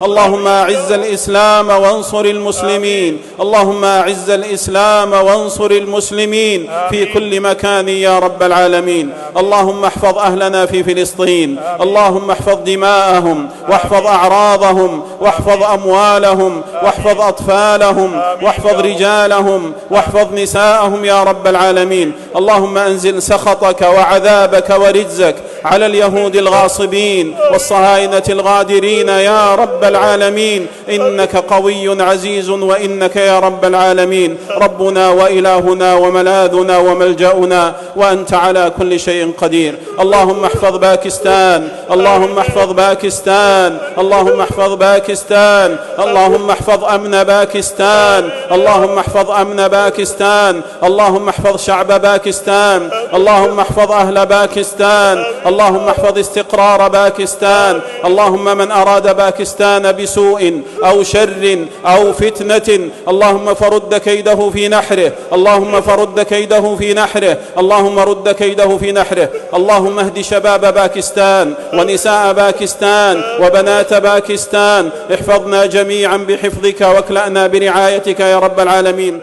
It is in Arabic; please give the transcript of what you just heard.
اللهم أعز الإسلام وانصر المسلمين، اللهم أعز الإسلام وانصر المسلمين في كل مكان يا رب العالمين. اللهم احفظ أهلنا في فلسطين، اللهم احفظ دماءهم واحفظ أعراضهم واحفظ أموالهم واحفظ أطفالهم واحفظ رجالهم واحفظ نساءهم يا رب العالمين. اللهم أنزل سخطك وعذابك ورجزك على اليهود الغاصبين والصهاينة الغادرين يا رب العالمين، إنك قوي عزيز وإنك يا رب العالمين ربنا وإلهنا وملاذنا وملجأنا، وأنت على كل شيء قدير. اللهم احفظ باكستان، اللهم احفظ باكستان، اللهم احفظ باكستان، اللهم احفظ أمن باكستان، اللهم احفظ أمن باكستان، اللهم احفظ شعب باكستان، اللهم احفظ أهل باكستان، اللهم احفظ استقرار باكستان. اللهم من أراد باكستان بسوء أو شر أو فتنة اللهم فرد كيده في نحره، اللهم فرد كيده في نحره، اللهم رد كيده في نحره. اللهم اهد شباب باكستان ونساء باكستان وبنات باكستان، احفظنا جميعا بحفظك واكلأنا برعايتك يا رب العالمين.